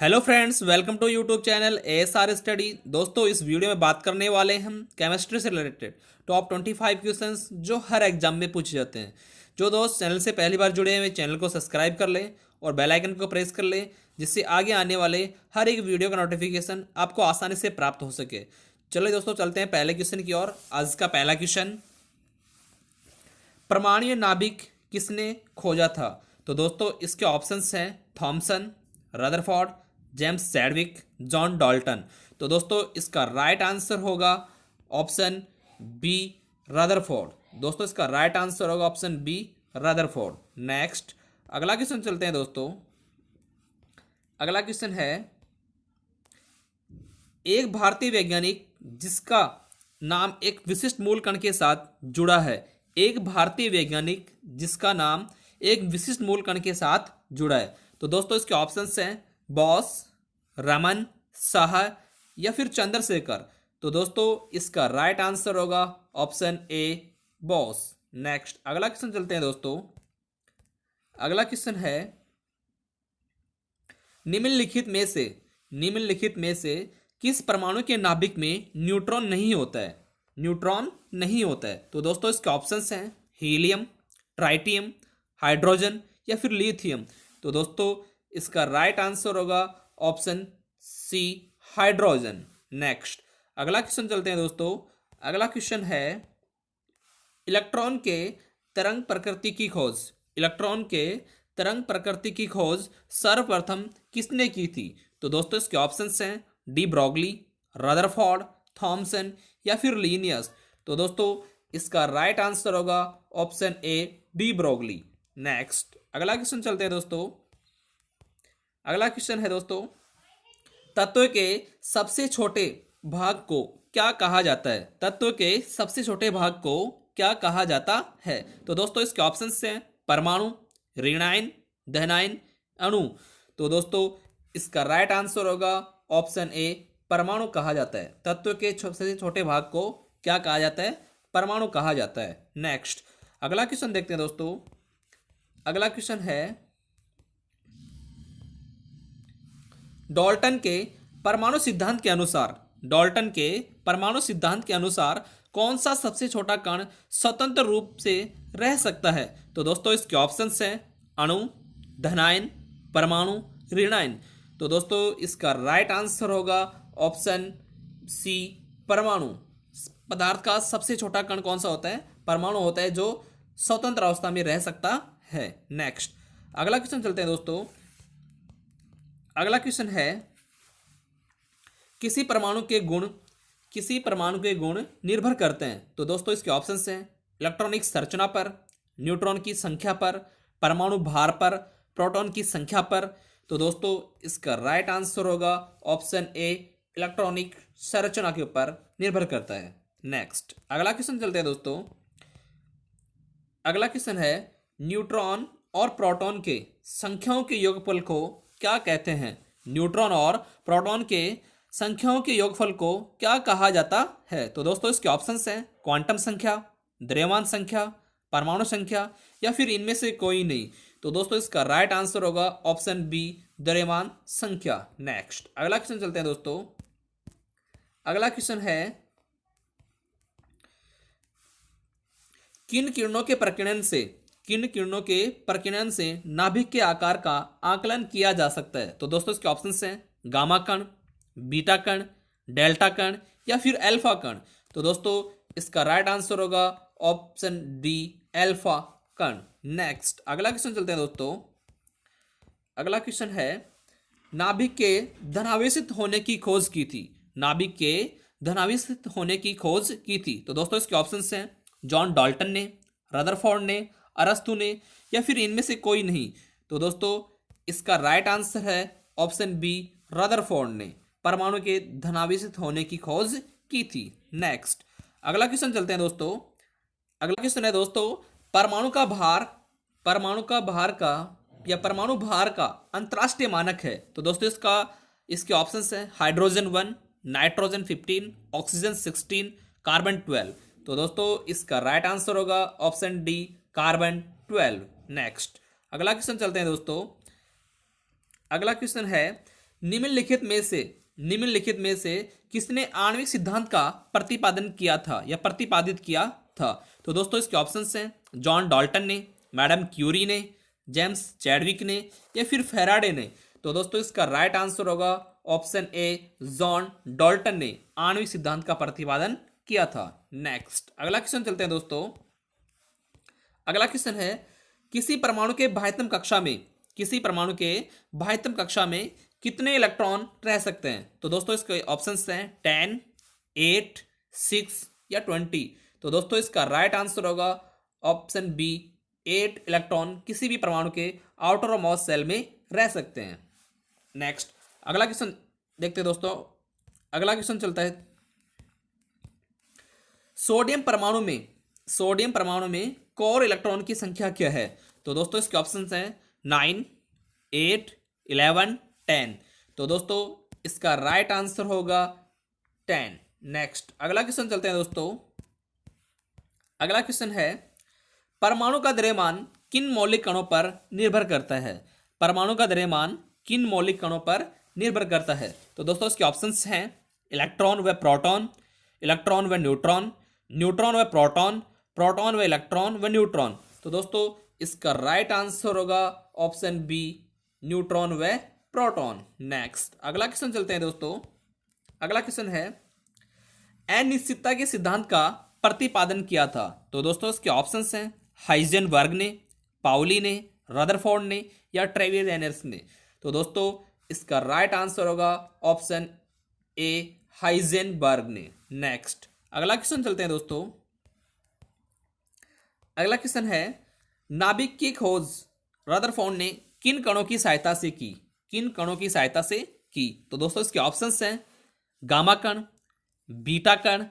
Hello friends, welcome to YouTube channel ASR study. दोस्तों, इस video में बात करने वाले हैं हम केमिस्ट्री से रिलेटेड टॉप 25 क्वेश्चंस जो हर एग्जाम में पूछे जाते हैं। जो दोस्त चैनल से पहली बार जुड़े हैं चैनल को सब्सक्राइब कर लें और बेल आइकन को प्रेस कर लें, जिससे आगे आने वाले हर एक वीडियो का नोटिफिकेशन आपको आसानी से प्राप्त हो सके। चलिए दोस्तों, चलते हैं पहले क्वेश्चन की ओर। आज का पहला क्वेश्चन, परमाणु नाभिक किसने खोजा था? तो दोस्तों, इसके ऑप्शंस हैं Thomson, Rutherford, James Chadwick, John Dalton. तो दोस्तों, इसका राइट आंसर होगा ऑप्शन बी, रदरफोर्ड। दोस्तों, इसका राइट आंसर होगा ऑप्शन बी, रदरफोर्ड। नेक्स्ट, अगला क्वेश्चन चलते हैं दोस्तों। अगला क्वेश्चन है, एक भारतीय वैज्ञानिक जिसका नाम एक विशिष्ट मूल कण के साथ जुड़ा है। एक भारतीय वैज्ञानिक जिसका नाम एक विशिष्ट मूल कण के साथ जुड़ा है। तो दोस्तों, इसके ऑप्शंस हैं बॉस, रमन, शाह या फिर चंद्रशेखर। तो दोस्तों, इसका राइट आंसर होगा ऑप्शन ए, बॉस। नेक्स्ट, अगला क्वेश्चन चलते हैं दोस्तों। अगला क्वेश्चन है, निम्नलिखित में से किस परमाणु के नाभिक में न्यूट्रॉन नहीं होता है? न्यूट्रॉन नहीं होता है। तो दोस्तों, इसके ऑप्शंस हैं हीलियम, ट्राइटियम, हाइड्रोजन या फिर लिथियम। तो दोस्तों, इसका राइट आंसर होगा ऑप्शन सी, हाइड्रोजन। नेक्स्ट, अगला क्वेश्चन चलते हैं दोस्तों। अगला क्वेश्चन है, इलेक्ट्रॉन के तरंग प्रकृति की खोज इलेक्ट्रॉन के तरंग प्रकृति की खोज सर्वप्रथम किसने की थी? तो दोस्तों, इसके ऑप्शंस हैं डी ब्रॉगली, रदरफोर्ड, थॉमसन या फिर लीनियस। तो दोस्तों, इसका राइट आंसर होगा option A, de Broglie. Next, अगला क्वेश्चन चलते हैं दोस्तों। अगला क्वेश्चन है दोस्तों, तत्व के सबसे छोटे भाग को क्या कहा जाता है? तत्व के सबसे छोटे भाग को क्या कहा जाता है? तो दोस्तों, इसके ऑप्शंस हैं परमाणु, ऋणायन, दहनायन, अणु। तो दोस्तों, इसका राइट आंसर होगा ऑप्शन ए, परमाणु कहा जाता है। तत्व के सबसे छोटे भाग को क्या कहा जाता है? परमाणु कहा जाता है। नेक्स्ट, अगला क्वेश्चन देखते हैं दोस्तों। अगला क्वेश्चन है, डाल्टन के परमाणु सिद्धांत के अनुसार कौन सा सबसे छोटा कण स्वतंत्र रूप से रह सकता है? तो दोस्तों, इसके ऑप्शंस हैं अणु, धनायन, परमाणु, ऋणायन। तो दोस्तों, इसका राइट आंसर होगा ऑप्शन सी, परमाणु। पदार्थ का सबसे छोटा कण कौन सा होता है? परमाणु होता है, जो स्वतंत्र अवस्था में रह सकता है। नेक्स्ट, अगला क्वेश्चन चलते हैं दोस्तों। अगला क्वेश्चन है, किसी परमाणु के गुण निर्भर करते हैं? तो दोस्तों, इसके ऑप्शंस हैं इलेक्ट्रॉनिक संरचना पर, न्यूट्रॉन की संख्या पर, परमाणु भार पर, प्रोटॉन की संख्या पर। तो दोस्तों, इसका राइट आंसर होगा ऑप्शन ए, इलेक्ट्रॉनिक संरचना के ऊपर निर्भर करता है। नेक्स्ट, अगला क्वेश्चन चलते हैं दोस्तों। अगला क्वेश्चन है, न्यूट्रॉन और प्रोटॉन के संख्याओं के योगफल को क्या कहते हैं? न्यूट्रॉन और प्रोटॉन के संख्याओं के योगफल को क्या कहा जाता है? तो दोस्तों, इसके ऑप्शंस हैं क्वांटम संख्या, द्रव्यमान संख्या, परमाणु संख्या या फिर इनमें से कोई नहीं। तो दोस्तों, इसका राइट आंसर होगा ऑप्शन बी, द्रव्यमान संख्या। नेक्स्ट, अगला क्वेश्चन चलते हैं दोस्तों। अगला क्वेश्चन है, किन किरणों के प्रकीर्णन से नाभिक के आकार का आकलन किया जा सकता है? तो दोस्तों, इसके ऑप्शंस हैं गामा कण, बीटा कण, डेल्टा कण या फिर अल्फा कण। तो दोस्तों, इसका राइट आंसर होगा ऑप्शन डी, अल्फा कण। नेक्स्ट, अगला क्वेश्चन चलते हैं दोस्तों। अगला क्वेश्चन है, नाभिक के धनावेशित होने की खोज की थी। तो दोस्तों, इसके ऑप्शंस हैं जॉन डाल्टन ने, रदरफोर्ड ने, अरस्तु ने या फिर इनमें से कोई नहीं। तो दोस्तों, इसका राइट आंसर है ऑप्शन बी, रदरफोर्ड ने परमाणु के धनावेशित होने की खोज की थी। नेक्स्ट, अगला क्वेश्चन चलते हैं दोस्तों। अगला क्वेश्चन है दोस्तों, परमाणु भार का अंतरराष्ट्रीय मानक है। तो दोस्तों, इसके ऑप्शंस हैं हाइड्रोजन 1, नाइट्रोजन 15, ऑक्सीजन 16, कार्बन 12। तो दोस्तों, इसका राइट आंसर होगा ऑप्शन डी, कार्बन 12। नेक्स्ट, अगला क्वेश्चन चलते हैं दोस्तों। अगला क्वेश्चन है, निम्नलिखित में से किसने आणविक सिद्धांत का प्रतिपादन किया था या प्रतिपादित किया था? तो दोस्तों इसके ऑप्शंस हैं जॉन डाल्टन ने, मैडम क्यूरी ने, जेम्स चैडविक ने या फिर फेराडे ने। तो दोस्तों इसका राइट आंसर होगा ऑप्शन ए, जॉन डाल्टन ने आणविक सिद्धांत का प्रतिपादन किया था। नेक्स्ट अगला क्वेश्चन चलते हैं दोस्तों। अगला क्वेश्चन है किसी परमाणु के बाह्यतम कक्षा में कितने इलेक्ट्रॉन रह सकते हैं? तो दोस्तों इसके ऑप्शंस हैं 10, 8, 6 या 20। तो दोस्तों इसका राइट आंसर होगा ऑप्शन बी, 8 इलेक्ट्रॉन किसी भी परमाणु के आउटर और मोस्ट शेल में रह सकते हैं। नेक्स्ट अगला क्वेश्चन देखते हैं दोस्तों। अगला क्वेश्चन चलता है सोडियम परमाणु में कोर इलेक्ट्रॉन की संख्या क्या है? तो दोस्तों इसके ऑप्शंस हैं 9, 8, 11, 10। तो दोस्तों इसका राइट आंसर होगा 10। नेक्स्ट अगला क्वेश्चन चलते हैं दोस्तों। अगला क्वेश्चन है परमाणु का द्रव्यमान किन मौलिक कणों पर निर्भर करता है? परमाणु का द्रव्यमान किन मौलिक कणों पर निर्भर करता है? तो दोस्तों इसके ऑप्शंस हैं इलेक्ट्रॉन व प्रोटॉन, इलेक्ट्रॉन व न्यूट्रॉन, न्यूट्रॉन व प्रोटॉन, प्रोटॉन व इलेक्ट्रॉन व न्यूट्रॉन। तो दोस्तों इसका राइट आंसर होगा ऑप्शन बी, न्यूट्रॉन व प्रोटॉन। नेक्स्ट अगला क्वेश्चन चलते हैं दोस्तों। अगला क्वेश्चन है अनिश्चितता के सिद्धांत का प्रतिपादन किया था? तो दोस्तों इसके ऑप्शंस हैं हाइजेनबर्ग ने, पाउली ने, रदरफोर्ड ने या ट्रेविस ने। तो दोस्तों इसका राइट आंसर होगा ऑप्शन ए, हाइजेनबर्ग ने। नेक्स्ट अगला क्वेश्चन चलते हैं दोस्तों। अगला क्वेश्चन है नाभिक की खोज रदरफोर्ड ने किन कणों की सहायता से की? तो दोस्तों इसके ऑप्शंस हैं गामा कण, बीटा कण,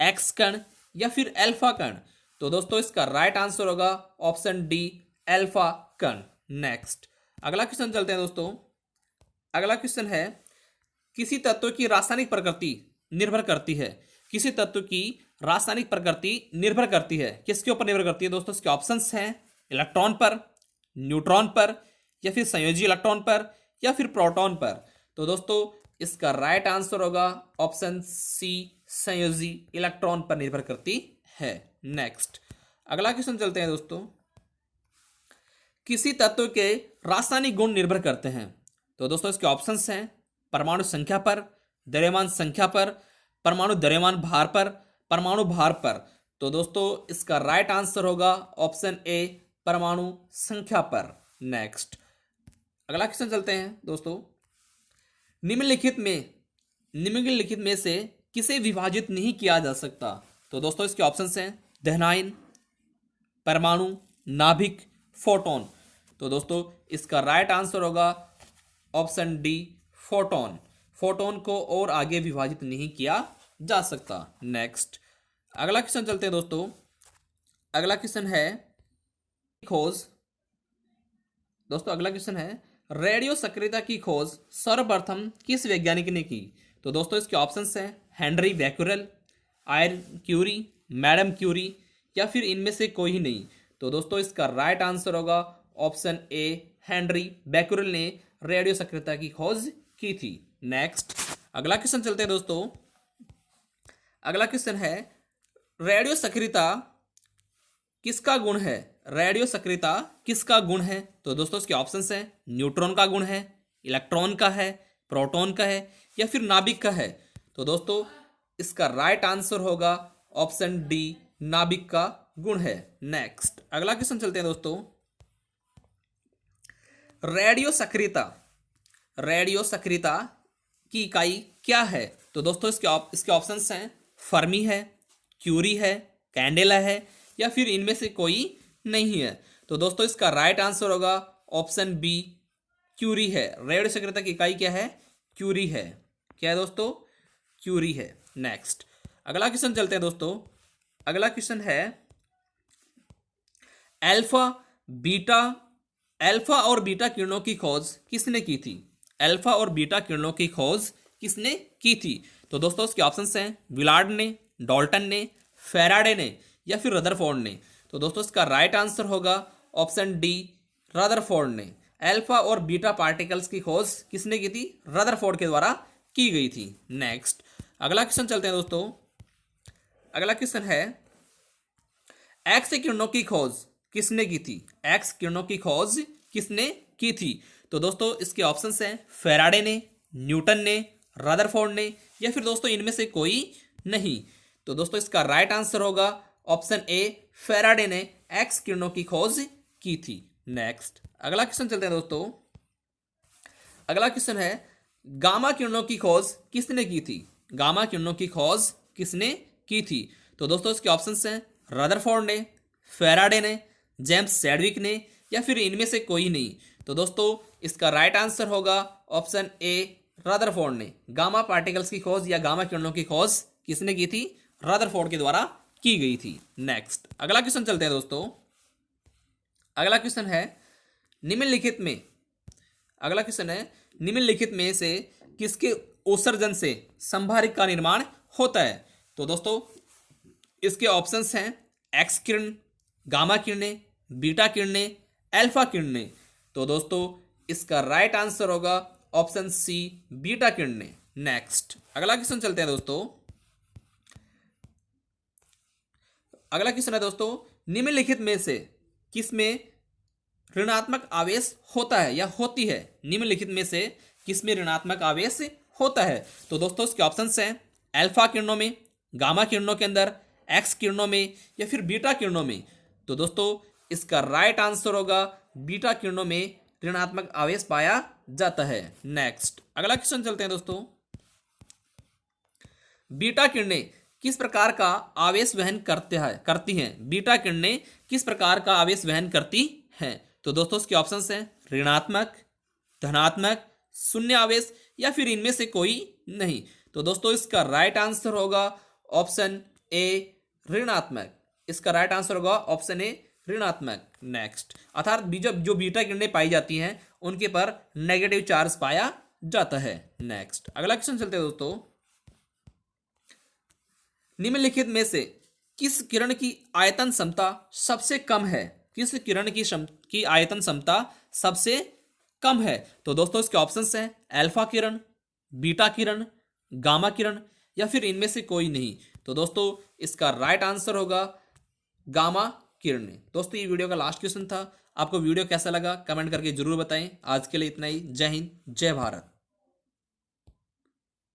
एक्स कण या फिर अल्फा कण। तो दोस्तों इसका राइट आंसर होगा ऑप्शन डी, अल्फा कण। नेक्स्ट अगला क्वेश्चन चलते हैं दोस्तों। अगला क्वेश्चन है किसी तत्व की रासायनिक प्रकृति निर्भर करती है किसके ऊपर निर्भर करती है? दोस्तों इसके ऑप्शंस हैं इलेक्ट्रॉन पर, न्यूट्रॉन पर या फिर संयोजी इलेक्ट्रॉन पर या फिर प्रोटॉन पर। तो दोस्तों इसका राइट आंसर होगा ऑप्शन सी, संयोजी इलेक्ट्रॉन पर निर्भर करती है। नेक्स्ट अगला क्वेश्चन चलते हैं दोस्तों। किसी तत्व के रासायनिक गुण निर्भर करते हैं? तो दोस्तों इसके ऑप्शंस हैं परमाणु संख्या पर, द्रव्यमान संख्या पर, परमाणु द्रव्यमान भार पर, परमाणु भार पर। तो दोस्तों इसका राइट आंसर होगा ऑप्शन ए, परमाणु संख्या पर। नेक्स्ट अगला क्वेश्चन चलते हैं दोस्तों। निम्नलिखित में से किसे विभाजित नहीं किया जा सकता? तो दोस्तों इसके ऑप्शंस हैं दहनायन, परमाणु, नाभिक, फोटोन। तो दोस्तों इसका राइट आंसर होगा ऑप्शन डी, फोटोन। फोटोन को और आगे विभाजित नहीं किया जा सकता। नेक्स्ट अगला क्वेश्चन चलते हैं दोस्तों। अगला क्वेश्चन है रेडियो सक्रियता की खोज सर्वप्रथम किस वैज्ञानिक ने की? तो दोस्तों इसके ऑप्शंस हैं Henry Becquerel, Irene Curie, madam Curie या फिर इनमें से कोई ही नहीं। तो दोस्तों इसका राइट आंसर होगा ऑप्शन ए, हेनरी बैक्यूरेल ने रेडियो सक्रियता की खोज की थी। नेक्स्ट अगला क्वेश्चन चलते हैं दोस्तों। अगला क्वेश्चन है रेडियो सक्रियता किसका गुण है? तो दोस्तों इसके ऑप्शंस हैं न्यूट्रॉन का गुण है, इलेक्ट्रॉन का है, प्रोटॉन का है या फिर नाभिक का है। तो दोस्तों इसका राइट आंसर होगा ऑप्शन डी, नाभिक का गुण है। नेक्स्ट अगला क्वेश्चन चलते हैं दोस्तों। रेडियो सक्रियता की इकाई क्या है? तो दोस्तों इसके ऑप्शंस हैं फर्मी है, क्यूरी है, कैंडेला है या फिर इनमें से कोई नहीं है। तो दोस्तों इसका राइट आंसर होगा ऑप्शन बी, क्यूरी है। रेडियो सक्रियता की इकाई क्या है? क्यूरी है। क्या है दोस्तों? क्यूरी है। नेक्स्ट अगला क्वेश्चन चलते हैं दोस्तों। अगला क्वेश्चन है अल्फा और बीटा किरणों की खोज किसने की थी? तो दोस्तों इसके ऑप्शंस हैं विलार्ड ने, डाल्टन ने, फेराडे ने या फिर रदरफोर्ड ने। तो दोस्तों इसका राइट आंसर होगा ऑप्शन डी, रदरफोर्ड ने। अल्फा और बीटा पार्टिकल्स की खोज किसने की थी? रदरफोर्ड के द्वारा की गई थी। नेक्स्ट अगला क्वेश्चन चलते हैं दोस्तों। अगला क्वेश्चन है एक्स किरणों की खोज किसने की थी? एक्स किरणों की खोज किसने की थी? तो दोस्तों इसके ऑप्शंस हैं फैराडे ने, न्यूटन ने, रदरफोर्ड ने, या फिर दोस्तों इनमें से कोई नहीं। तो दोस्तों इसका राइट आंसर होगा ऑप्शन ए, फैराडे ने एक्स किरणों की खोज की थी। नेक्स्ट अगला क्वेश्चन चलते हैं दोस्तों। अगला क्वेश्चन है गामा किरणों की खोज किसने की थी? गामा किरणों की खोज किसने की थी? तो दोस्तों इसके ऑप्शंस हैं रदरफोर्ड ने, फैराडे ने, जेम्स चैडविक ने, या फिर इनमें से कोई नहीं। तो दोस्तों इसका राइट आंसर होगा ऑप्शन ए, रदरफोर्ड ने गामा पार्टिकल्स की खोज या गामा किरणों की खोज किसने की थी? रदरफोर्ड के द्वारा की गई थी। नेक्स्ट अगला क्वेश्चन चलते हैं दोस्तों। अगला क्वेश्चन है निम्नलिखित में, अगला क्वेश्चन है निम्नलिखित में से किसके उत्सर्जन से संभारिक का निर्माण होता है? तो दोस्तों इसके ऑप्शंस हैं एक्स किरण, गामा किरणें, बीटा किरणें, अल्फा किरणें। तो दोस्तों इसका राइट आंसर होगा ऑप्शन सी, बीटा किरणें। नेक्स्ट अगला क्वेश्चन चलते हैं दोस्तों। अगला क्वेश्चन है दोस्तों निम्नलिखित में से किसमें ऋणात्मक आवेश होता है या होती है? निम्नलिखित में से किसमें ऋणात्मक आवेश होता है? तो दोस्तों इसके ऑप्शंस हैं अल्फा किरणों में, गामा किरणों के अंदर, एक्स किरणों में, या फिर बीटा किरणों में। तो दोस्तों इसका राइट आंसर होगा बीटा किरणों में ऋणात्मक आवेश पाया जाता है। नेक्स्ट अगला क्वेश्चन चलते हैं दोस्तों। बीटा किरणें किस प्रकार का आवेश वहन करती हैं? बीटा किरणें किस प्रकार का आवेश वहन करती हैं? तो दोस्तों इसके ऑप्शंस हैं ऋणात्मक, धनात्मक, शून्य आवेश, या फिर इनमें से कोई नहीं। तो दोस्तों इसका राइट आंसर होगा ऑप्शन ए, ऋणात्मक। इसका राइट आंसर होगा ऑप्शन ए, ऋणात्मक। नेक्स्ट अर्थात जो बीटा किरणें पाई जाती हैं उनके पर नेगेटिव चार्ज पाया जाता है। नेक्स्ट अगला क्वेश्चन चलते हैं दोस्तों। निम्नलिखित में से किस किरण की आयतन क्षमता सबसे कम है? किस किरण की आयतन क्षमता सबसे कम है? तो दोस्तों इसके ऑप्शंस हैं अल्फा किरण, बीटा किरण, गामा किरण, या फिर इनमें से कोई नहीं। तो दोस्तों इसका राइट आंसर होगा गामा किरणें। दोस्तों ये वीडियो का लास्ट क्वेश्चन था। आपको वीडियो कैसा लगा कमेंट करके जरूर बताएं। आज के लिए इतना ही। जय हिंद, जय भारत।